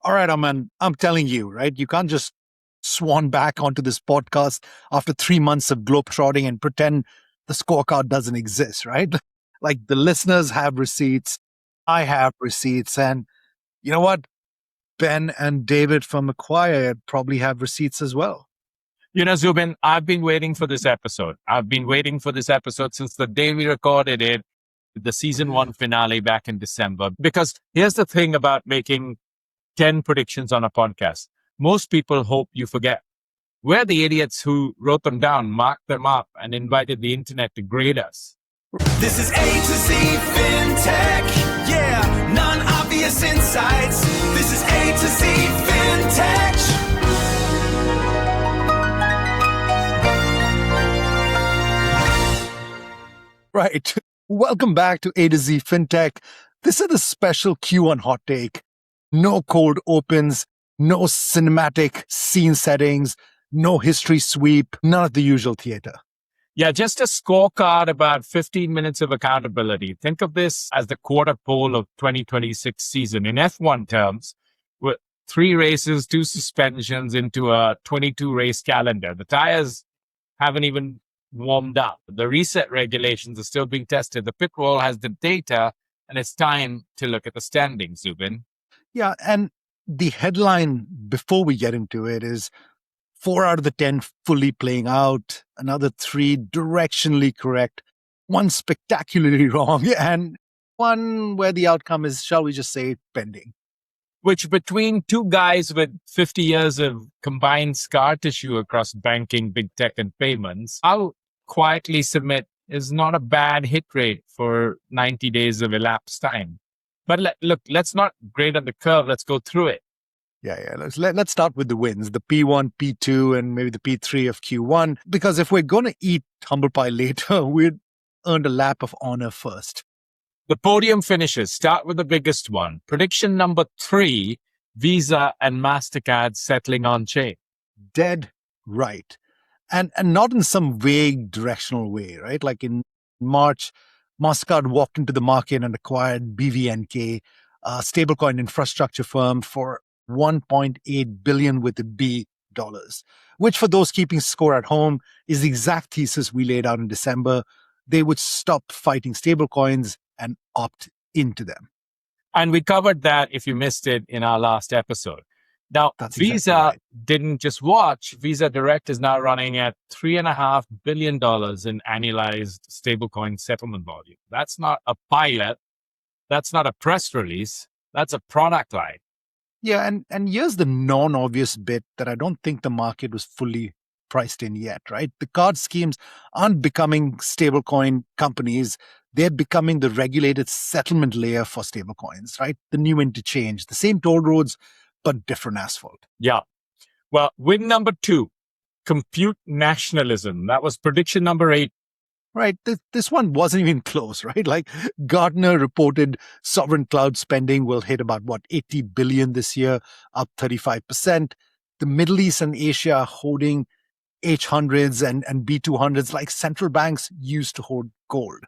All right, Ammon, I'm telling you, right? You can't just swan back onto this podcast after 3 months of globetrotting and pretend the scorecard doesn't exist, right? Like the listeners have receipts, I have receipts, and you know what? Ben and David from Acquire probably have receipts as well. Zuben, I've been waiting for this episode. I've been waiting for this episode since the day we recorded it, the season 1 finale back in December. Because here's the thing about making 10 predictions on a podcast. Most people hope you forget. We're the idiots who wrote them down, marked them up, and invited the internet to grade us. This is A2Z Fintech. Yeah, non-obvious insights. This is A2Z Fintech. Right. Welcome back to A2Z Fintech. This is the special Q1 hot take. No cold opens, no cinematic scene settings, no history sweep, none of the usual theater. Yeah, just a scorecard about 15 minutes of accountability. Think of this as the quarter pole of 2026 season. In F1 terms, with 3 races, 2 suspensions into a 22 race calendar. The tires haven't even warmed up. The reset regulations are still being tested. The pit wall has the data, and it's time to look at the standings, Zuben. Yeah, and the headline before we get into it is 4 out of the 10 fully playing out, another 3 directionally correct, 1 spectacularly wrong, and 1 where the outcome is, shall we just say, pending. Which between 2 guys with 50 years of combined scar tissue across banking, big tech, and payments, I'll quietly submit is not a bad hit rate for 90 days of elapsed time. But let's not grade on the curve. Let's go through it. Yeah. Let's start with the wins, the P1, P2, and maybe the P3 of Q1. Because if we're going to eat humble pie later, we'd earned a lap of honor first. The podium finishes. Start with the biggest one. Prediction number 3, Visa and Mastercard settling on chain. Dead right. And not in some vague directional way, right? Like in March, Mastercard walked into the market and acquired BVNK, a stablecoin infrastructure firm, for $1.8 billion with a B dollars, which for those keeping score at home is the exact thesis we laid out in December. They would stop fighting stablecoins and opt into them. And we covered that, if you missed it, in our last episode. Now, That's Visa exactly right. didn't just watch. Visa Direct is now running at $3.5 billion in annualized stablecoin settlement volume. That's not a pilot. That's not a press release. That's a product line. Yeah, and here's the non-obvious bit that I don't think the market was fully priced in yet, right? The card schemes aren't becoming stablecoin companies. They're becoming the regulated settlement layer for stablecoins, right? The new interchange, the same toll roads, but different asphalt. Yeah. Well, win number 2, compute nationalism. That was prediction number 8. Right. This one wasn't even close, right? Like Gartner reported sovereign cloud spending will hit about, 80 billion this year, up 35%. The Middle East and Asia are holding H100s and B200s like central banks used to hold gold.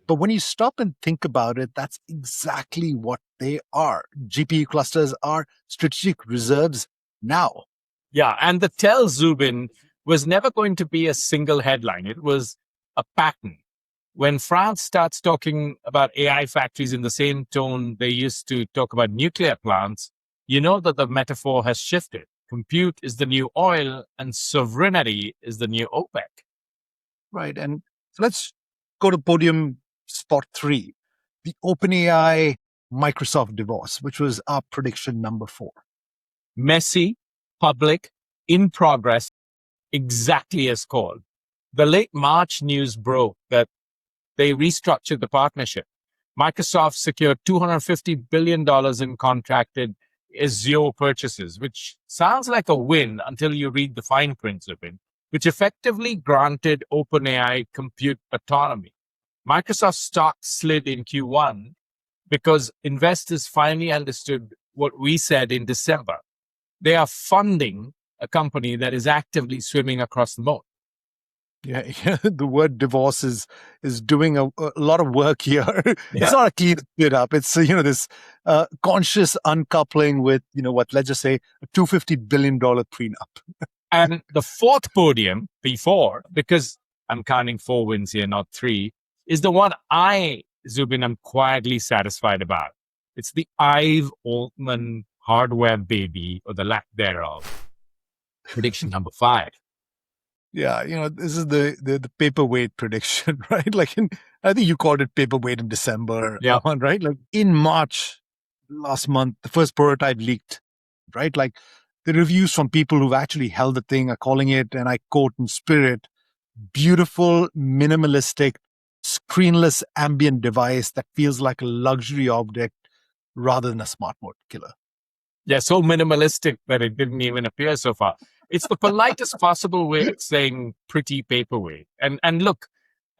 But when you stop and think about it, that's exactly what they are. GPU clusters are strategic reserves now. Yeah. And the tell, Zuben, was never going to be a single headline. It was a pattern. When France starts talking about AI factories in the same tone they used to talk about nuclear plants, you know that the metaphor has shifted. Compute is the new oil and sovereignty is the new OPEC. Right. And so let's go to podium spot 3, the OpenAI-Microsoft divorce, which was our prediction number 4. Messy, public, in progress, exactly as called. The late March news broke that they restructured the partnership. Microsoft secured $250 billion in contracted Azure purchases, which sounds like a win until you read the fine print of it, which effectively granted OpenAI compute autonomy. Microsoft stock slid in Q1 because investors finally understood what we said in December. They are funding a company that is actively swimming across the moat. Yeah, the word divorce is doing a lot of work here. It's not a clean split up. It's this conscious uncoupling with what, let's just say, a $250 billion prenup. And the fourth podium, P4, because I'm counting 4 wins here, not 3, is the one Zuben, I'm quietly satisfied about. It's the Ive-Altman hardware baby, or the lack thereof. Prediction number 5. Yeah, this is the paperweight prediction, right? I think you called it paperweight in December. Yeah. Right? Like in March last month, the first prototype leaked, right? Like the reviews from people who've actually held the thing are calling it, and I quote in spirit, beautiful, minimalistic, screenless ambient device that feels like a luxury object rather than a smart mode killer. Yeah, so minimalistic that it didn't even appear so far. It's the politest possible way of saying pretty paperweight. And look,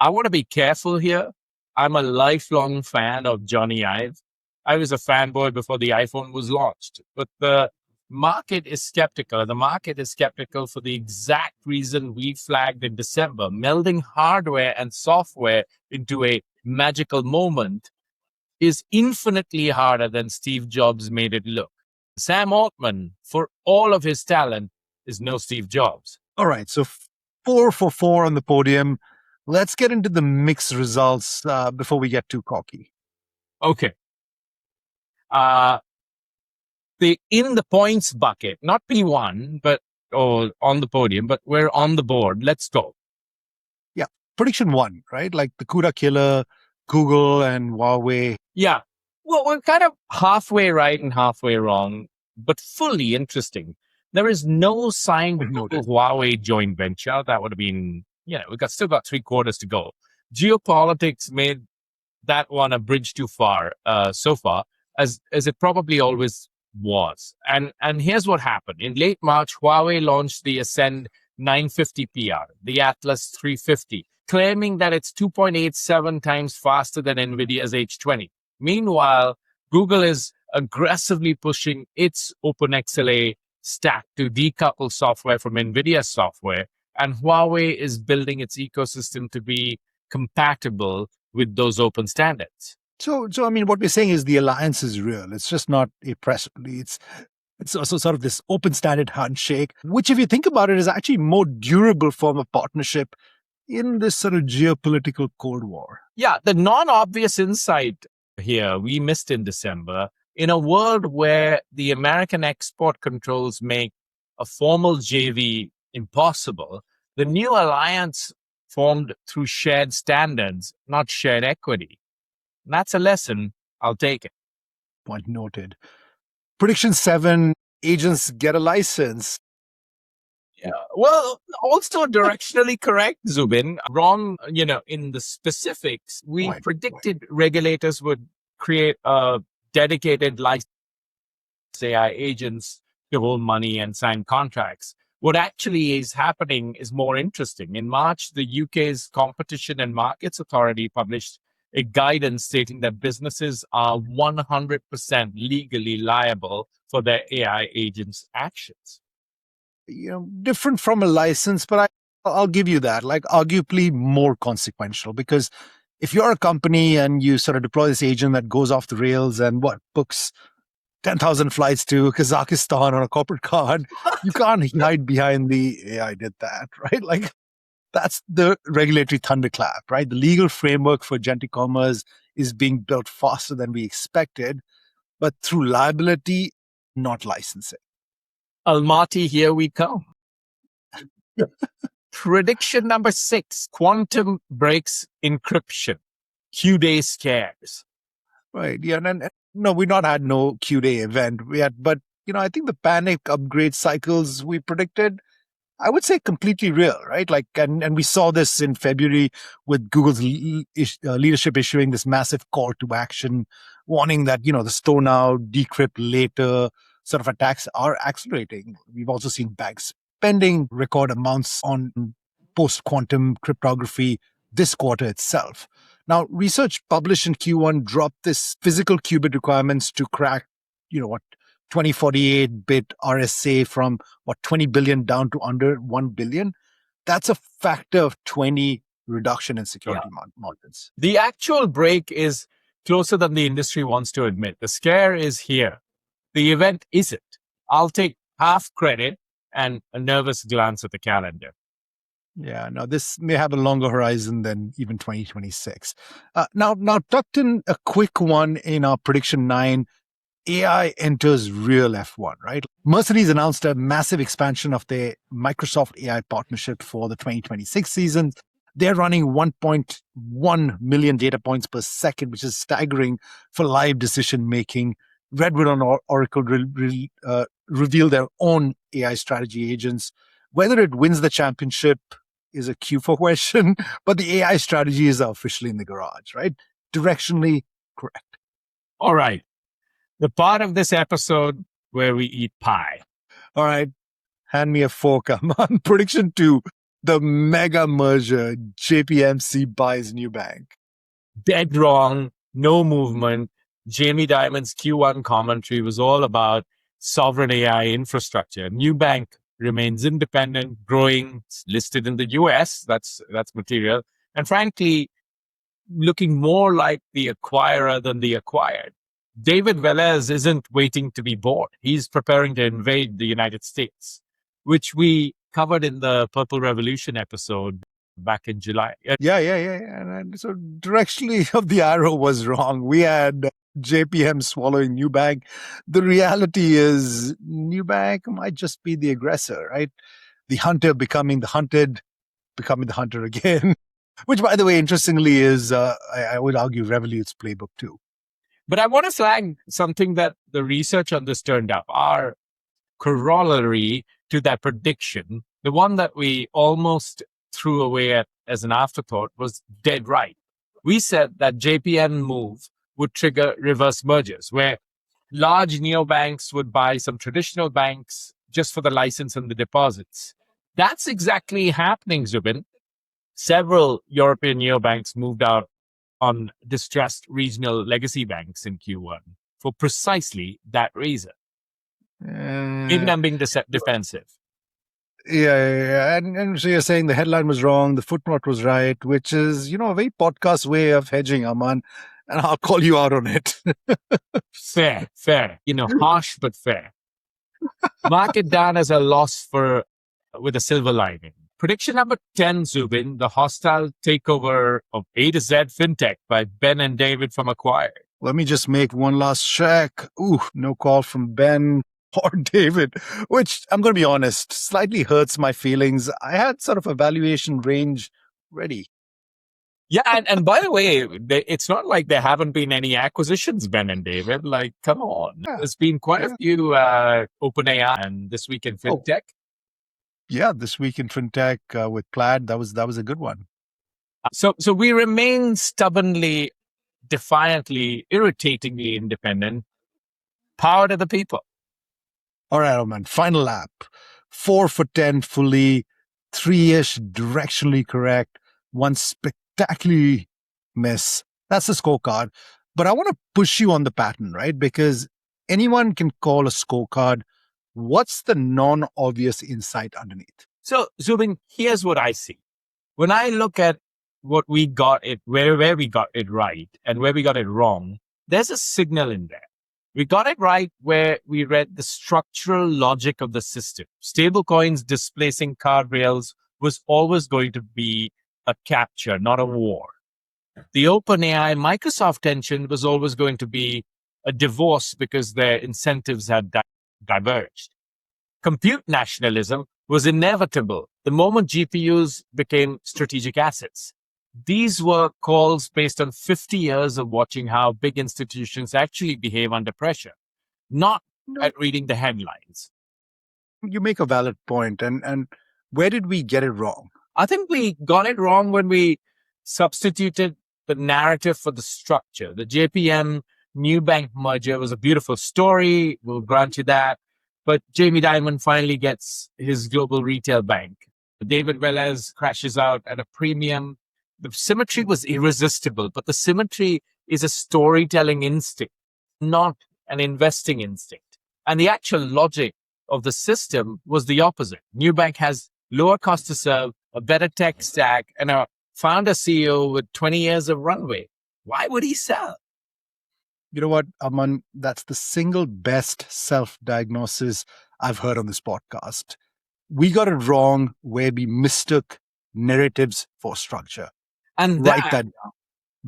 I want to be careful here. I'm a lifelong fan of Johnny Ive. I was a fanboy before the iPhone was launched. But the market is skeptical. The market is skeptical for the exact reason we flagged in December. Melding hardware and software into a magical moment is infinitely harder than Steve Jobs made it look. Sam Altman, for all of his talent, is no Steve Jobs. All right, so 4 for 4 on the podium. Let's get into the mixed results before we get too cocky. Okay. In the points bucket, not P1, or on the podium, but we're on the board. Let's go. Yeah, prediction 1, right? Like the CUDA killer, Google and Huawei. Yeah. Well, we're kind of halfway right and halfway wrong, but fully interesting. There is no sign of the Huawei joint venture. That would have been, still got 3 quarters to go. Geopolitics made that one a bridge too far so far, as it probably always was. And here's what happened. In late March, Huawei launched the Ascend 950 PR, the Atlas 350, claiming that it's 2.87 times faster than NVIDIA's H20. Meanwhile, Google is aggressively pushing its OpenXLA stack to decouple software from NVIDIA software, and Huawei is building its ecosystem to be compatible with those open standards. So I mean, what we're saying is the alliance is real. It's just not a press release. It's also sort of this open standard handshake, which, if you think about it, is actually a more durable form of partnership in this sort of geopolitical Cold War. Yeah, the non-obvious insight here we missed in December, in a world where the American export controls make a formal JV impossible, the new alliance formed through shared standards, not shared equity. And that's a lesson. I'll take it. Point noted. Prediction 7, agents get a license. Yeah. Well, also directionally correct, Zuben. Wrong, in the specifics. We predicted regulators would create a dedicated license AI agents to hold money and sign contracts. What actually is happening is more interesting. In March, the UK's Competition and Markets Authority published a guidance stating that businesses are 100% legally liable for their AI agents' actions. Different from a license, but I'll give you that, like arguably more consequential, because if you're a company and you sort of deploy this agent that goes off the rails and books 10,000 flights to Kazakhstan on a corporate card, you can't hide behind the AI did that, right? Like that's the regulatory thunderclap, right? The legal framework for agentic commerce is being built faster than we expected, but through liability, not licensing. Almaty, here we come. Prediction number 6, quantum breaks encryption. CUDA scares. Right. Yeah. And no, we not had no CUDA event yet, but I think the panic upgrade cycles we predicted, I would say completely real, right? Like, and we saw this in February with Google's leadership issuing this massive call to action, warning that, the store now, decrypt later sort of attacks are accelerating. We've also seen banks spending record amounts on post-quantum cryptography this quarter itself. Now, research published in Q1 dropped this physical qubit requirements to crack, 2048-bit RSA from 20 billion down to under 1 billion. That's a factor of 20 reduction in security margins. The actual break is closer than the industry wants to admit. The scare is here. The event isn't. I'll take half credit and a nervous glance at the calendar. Yeah, no, this may have a longer horizon than even 2026. Now, tucked in a quick one in our prediction 9, AI enters real F1, right? Mercedes announced a massive expansion of their Microsoft AI partnership for the 2026 season. They're running 1.1 million data points per second, which is staggering for live decision making. Redwood and Oracle reveal their own AI strategy agents. Whether it wins the championship is a Q4 question, but the AI strategies are officially in the garage, right? Directionally correct. All right. The part of this episode where we eat pie. All right. Hand me a fork. I'm on prediction 2. The mega merger. JPMC buys NuBank. Dead wrong. No movement. Jamie Dimon's Q1 commentary was all about sovereign AI infrastructure. NuBank remains independent, growing, listed in the US. That's material. And frankly, looking more like the acquirer than the acquired. David Velez isn't waiting to be bought. He's preparing to invade the United States, which we covered in the Purple Revolution episode back in July. Yeah. And so directionally of the arrow was wrong. We had JPM swallowing NuBank. The reality is NuBank might just be the aggressor, right? The hunter becoming the hunted, becoming the hunter again, which, by the way, interestingly is, I would argue, Revolut's playbook too. But I want to flag something that the research on this turned up. Our corollary to that prediction, the one that we almost threw away as an afterthought, was dead right. We said that JPM move would trigger reverse mergers, where large neobanks would buy some traditional banks just for the license and the deposits. That's exactly happening, Zuben. Several European neobanks moved out on distressed regional legacy banks in Q1 for precisely that reason. Maybe I'm being defensive. Yeah. And so you're saying the headline was wrong, the footnote was right, which is, a very podcast way of hedging, Aman, and I'll call you out on it. Fair. Harsh but fair. Mark it down as a loss with a silver lining. Prediction number 10, Zuben, the hostile takeover of A2Z Fintech by Ben and David from Acquired. Let me just make one last check. Ooh, no call from Ben or David, which I'm going to be honest, slightly hurts my feelings. I had sort of a valuation range ready. Yeah, and by the way, it's not like there haven't been any acquisitions, Ben and David. Like, come on. Yeah. There's been quite a few OpenAI and This Week in Fintech. Yeah, This Week in Fintech with Plaid, that was a good one. So we remain stubbornly, defiantly, irritatingly independent. Power to the people. All right, man. Final lap. 4 for 10 fully, 3-ish directionally correct, 1 spectacularly miss. That's the scorecard. But I want to push you on the pattern, right? Because anyone can call a scorecard. What's the non-obvious insight underneath? So, Zuben, here's what I see. When I look at what we got it, where we got it right and where we got it wrong, there's a signal in there. We got it right where we read the structural logic of the system. Stablecoins displacing card rails was always going to be a capture, not a war. The OpenAI-Microsoft tension was always going to be a divorce because their incentives had diverged. Compute nationalism was inevitable the moment GPUs became strategic assets. These were calls based on 50 years of watching how big institutions actually behave under pressure, not at reading the headlines. You make a valid point. And where did we get it wrong? I think we got it wrong when we substituted the narrative for the structure. The JPM-NuBank merger was a beautiful story. We'll grant you that. But Jamie Dimon finally gets his global retail bank. David Velez crashes out at a premium. The symmetry was irresistible, but the symmetry is a storytelling instinct, not an investing instinct. And the actual logic of the system was the opposite. NuBank has lower cost to serve, a better tech stack, and a founder CEO with 20 years of runway. Why would he sell? You know what, Aman? That's the single best self-diagnosis I've heard on this podcast. We got it wrong where we mistook narratives for structure. And Write that, that down.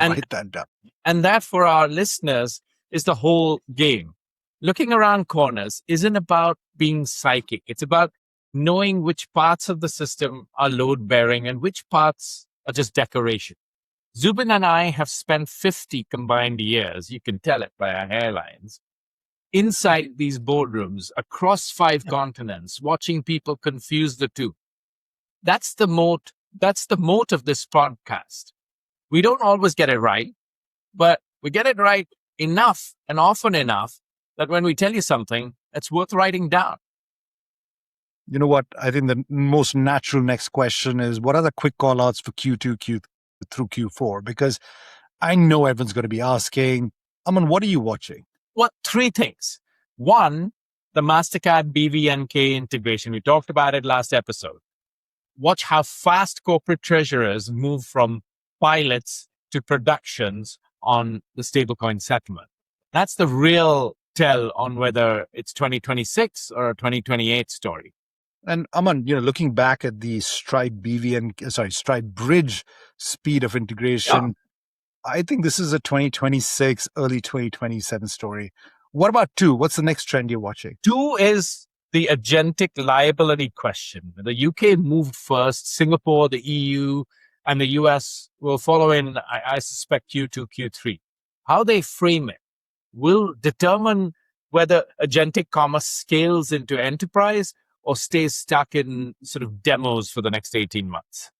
and, Write that down. and that for our listeners is the whole game. Looking around corners isn't about being psychic. It's about knowing which parts of the system are load-bearing and which parts are just decoration. Zuben and I have spent 50 combined years, you can tell it by our hairlines, inside these boardrooms across 5 continents, watching people confuse the two. That's the moat. That's the moat of this podcast. We don't always get it right, but we get it right enough and often enough that when we tell you something, it's worth writing down. You know what? I think the most natural next question is, what are the quick call-outs for Q2, Q through Q4? Because I know everyone's going to be asking, Aman, what are you watching? What 3 things? 1, the Mastercard BVNK integration. We talked about it last episode. Watch how fast corporate treasurers move from pilots to productions on the stablecoin settlement. That's the real tell on whether it's 2026 or a 2028 story. And Aman, looking back at the Stripe Stripe Bridge speed of integration, I think this is a 2026, early 2027 story. What about 2? What's the next trend you're watching? 2 is the agentic liability question. The UK moved first, Singapore, the EU, and the US will follow in, I suspect, Q2, Q3. How they frame it will determine whether agentic commerce scales into enterprise or stays stuck in sort of demos for the next 18 months.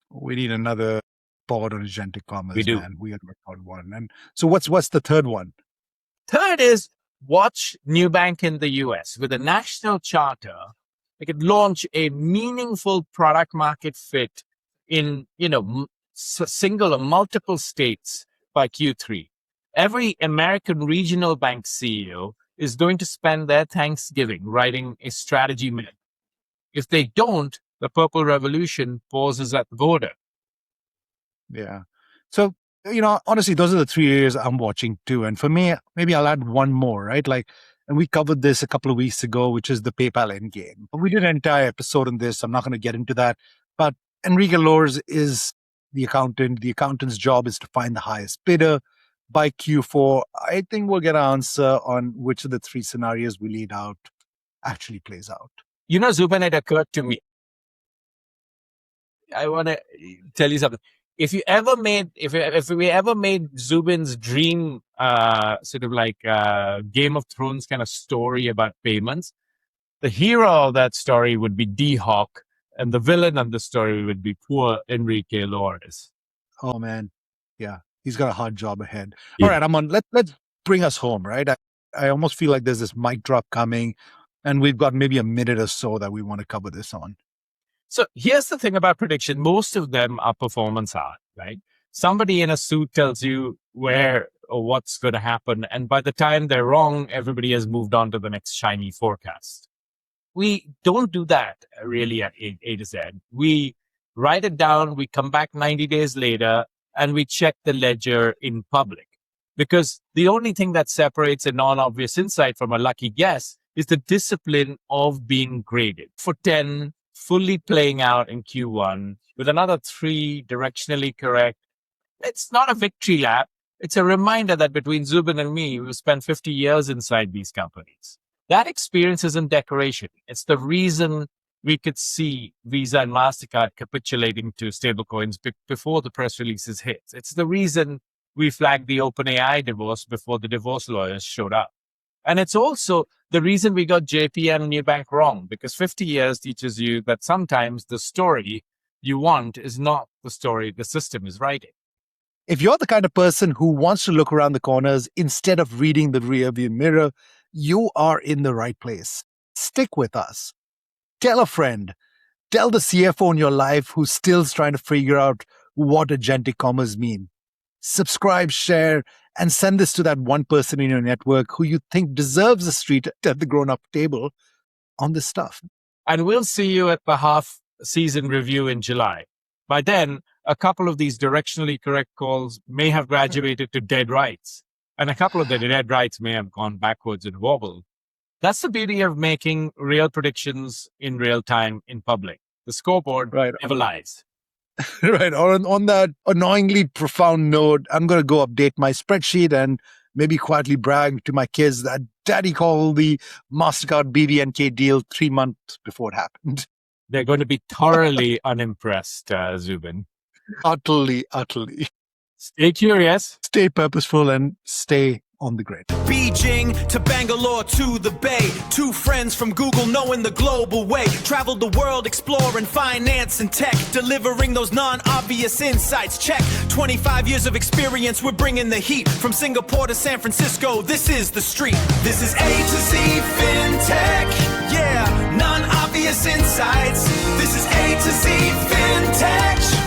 We need another pod on agentic commerce. We do. Man. We got to record one. And so what's the third one? Third is watch NuBank in the US. With a national charter, they could launch a meaningful product market fit in, single or multiple states by Q3. Every American regional bank CEO is going to spend their Thanksgiving writing a strategy map. If they don't, the purple revolution pauses at the border. Yeah. So, honestly, those are the 3 areas I'm watching too. And for me, maybe I'll add one more, right? And we covered this a couple of weeks ago, which is the PayPal endgame. We did an entire episode on this. I'm not going to get into that. But Enrique Lors is the accountant. The accountant's job is to find the highest bidder. By Q4, I think we'll get an answer on which of the 3 scenarios we laid out actually plays out. Zuben, it occurred to me. I want to tell you something. If we ever made Zuben's dream sort of like Game of Thrones kind of story about payments, the hero of that story would be D-Hawk, and the villain of the story would be poor Enrique Lors. Oh man, yeah, he's got a hard job ahead. Yeah. All right, Aman, let's bring us home, right? I almost feel like there's this mic drop coming, and we've got maybe a minute or so that we want to cover this on. So here's the thing about prediction. Most of them are performance art, right? Somebody in a suit tells you where or what's going to happen. And by the time they're wrong, everybody has moved on to the next shiny forecast. We don't do that really at A2Z. We write it down. We come back 90 days later and we check the ledger in public, because the only thing that separates a non-obvious insight from a lucky guess is the discipline of being graded. For 10, fully playing out in Q1 with another 3 directionally correct. It's not a victory lap. It's a reminder that between Zuben and me, we've spent 50 years inside these companies. That experience isn't decoration. It's the reason we could see Visa and Mastercard capitulating to stablecoins before the press releases hit. It's the reason we flagged the OpenAI divorce before the divorce lawyers showed up. And it's also the reason we got JPM-NuBank wrong, because 50 years teaches you that sometimes the story you want is not the story the system is writing. If you're the kind of person who wants to look around the corners instead of reading the rearview mirror, you are in the right place. Stick with us. Tell a friend. Tell the CFO in your life who's still trying to figure out what agentic commerce mean. Subscribe, share, and send this to that one person in your network who you think deserves a seat at the grown-up table on this stuff. And we'll see you at the season review in July. By then, a couple of these directionally correct calls may have graduated to dead rights, and a couple of the dead rights may have gone backwards and wobbled. That's the beauty of making real predictions in real time in public. The scoreboard never lies. Right. Or on that annoyingly profound note, I'm going to go update my spreadsheet and maybe quietly brag to my kids that Daddy called the Mastercard BVNK deal 3 months before it happened. They're going to be thoroughly unimpressed, Zuben. Utterly. Stay curious. Stay purposeful and stay on the grid. Beijing to Bangalore to the Bay. Two friends from Google knowing the global way. Traveled the world exploring finance and tech. Delivering those non-obvious insights. Check. 25 years of experience, we're bringing the heat. From Singapore to San Francisco, this is the street. This is A2Z Fintech. Yeah, non-obvious insights. This is A2Z Fintech.